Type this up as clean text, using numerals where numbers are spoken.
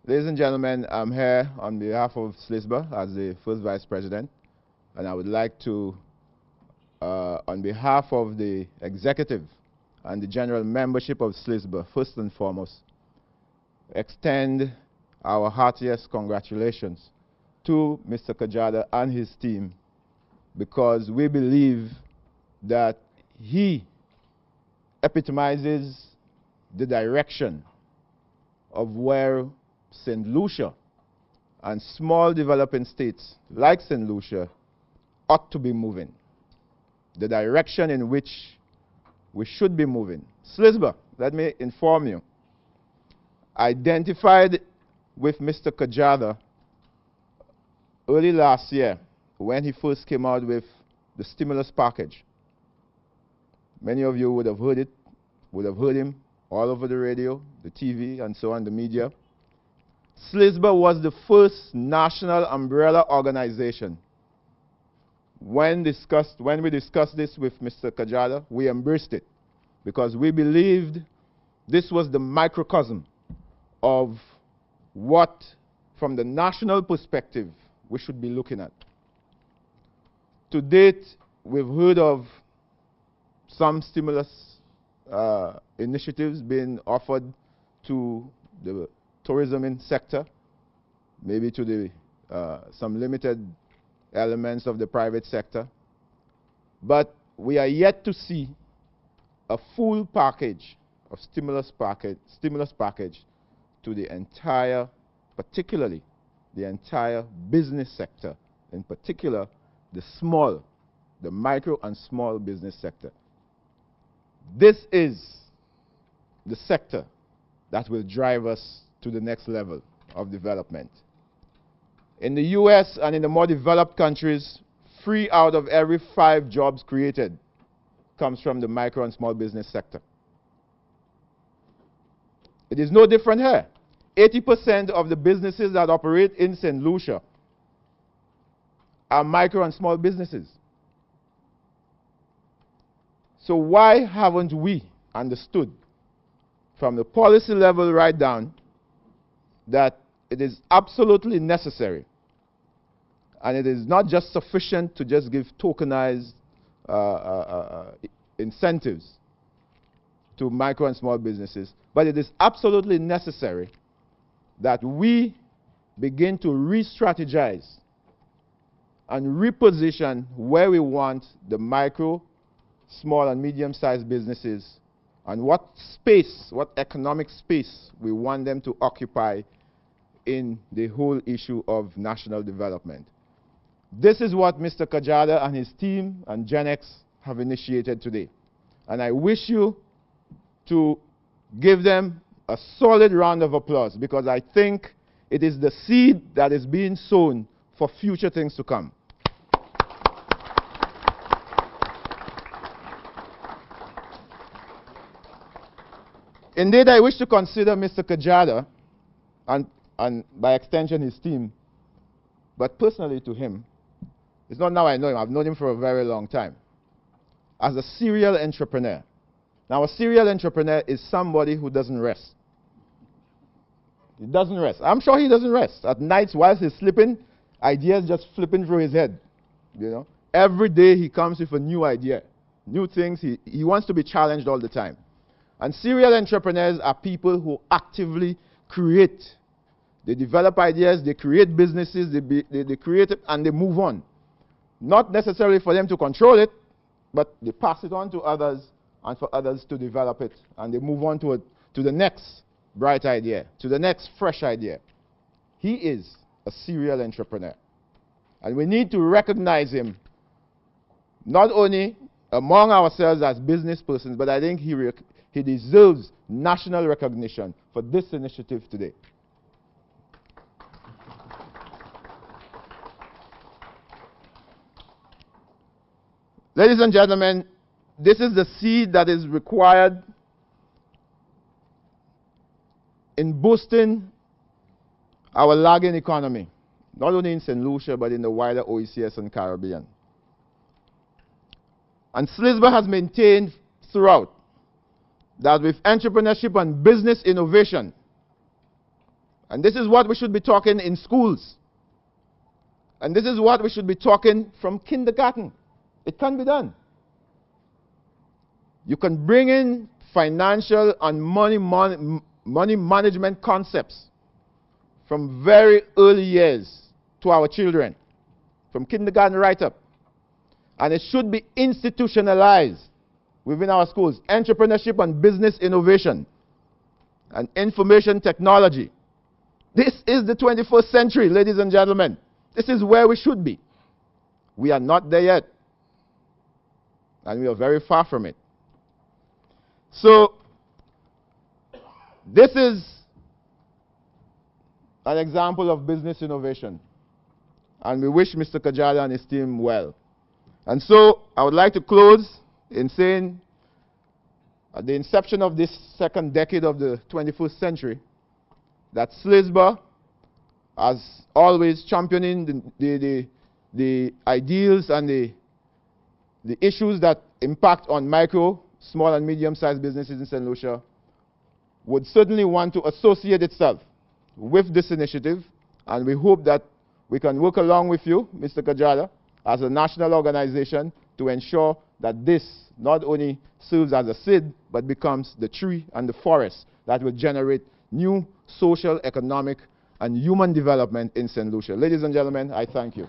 Ladies and gentlemen, I'm here on behalf of SLISBA as the first vice president, and I would like to, on behalf of the executive and the general membership of SLISBA, first and foremost, extend our heartiest congratulations to Mr. Kajada and his team, because we believe that he epitomizes the direction of where St. Lucia and small developing states like St. Lucia ought to be moving, the direction in which we should be moving. SLISBA, let me inform you, identified with Mr. Kajada early last year when he first came out with the stimulus package. Many of you would have heard it, would have heard him all over the radio, the TV, and so on, the media. SLISBA was the first national umbrella organization. When we discussed this with Mr. Kajada, we embraced it because we believed this was the microcosm of what, from the national perspective, we should be looking at. To date, we've heard of some stimulus initiatives being offered to the tourism sector, maybe to the some limited elements of the private sector. But we are yet to see a full package of stimulus package to the entire, particularly the entire business sector, in particular the micro and small business sector. This is the sector that will drive us to the next level of development. In the US and in the more developed countries, 3 out of every 5 jobs created comes from the micro and small business sector. It is no different here. 80% of the businesses that operate in St. Lucia are micro and small businesses. So why haven't we understood from the policy level right down that it is absolutely necessary, and it is not just sufficient to just give tokenized incentives to micro and small businesses, but it is absolutely necessary that we begin to re-strategize and reposition where we want the micro, small and medium-sized businesses and what space, what economic space we want them to occupy in the whole issue of national development. This is what Mr. Kajada and his team and genx have initiated today. And I wish you to give them a solid round of applause, because I think it is the seed that is being sown for future things to come. Indeed, I wish to consider Mr. Kajada, and by extension his team, but personally to him, it's not now I know him, I've known him for a very long time, as a serial entrepreneur. Now, a serial entrepreneur is somebody who doesn't rest. He doesn't rest. I'm sure he doesn't rest. At nights, whilst he's sleeping, ideas just flipping through his head. You know, every day he comes with a new idea, new things. He wants to be challenged all the time. And serial entrepreneurs are people who actively create. They develop ideas, they create businesses, they create it, and they move on. Not necessarily for them to control it, but they pass it on to others, and for others to develop it. And they move on to the next bright idea, to the next fresh idea. He is a serial entrepreneur. And we need to recognize him, not only among ourselves as business persons, but I think he deserves national recognition for this initiative today. Ladies and gentlemen, this is the seed that is required in boosting our lagging economy, not only in St. Lucia, but in the wider OECS and Caribbean. And SLISBA has maintained throughout that with entrepreneurship and business innovation, And this is what we should be talking in schools. And this is what we should be talking from kindergarten. It can be done. You can bring in financial and money management concepts from very early years to our children, from kindergarten right up. And it should be institutionalized within our schools. Entrepreneurship and business innovation and information technology. This is the 21st century, ladies and gentlemen. This is where we should be. We are not there yet. And we are very far from it. So, this is an example of business innovation. And we wish Mr. Kajada and his team well. And so, I would like to close in saying, at the inception of this second decade of the 21st century, that SLISBA, as always championing the ideals and the issues that impact on micro, small and medium-sized businesses in St. Lucia, would certainly want to associate itself with this initiative, and we hope that we can work along with you, Mr. Kajada, as a national organization to ensure that this not only serves as a seed, but becomes the tree and the forest that will generate new social, economic, and human development in St. Lucia. Ladies and gentlemen, I thank you.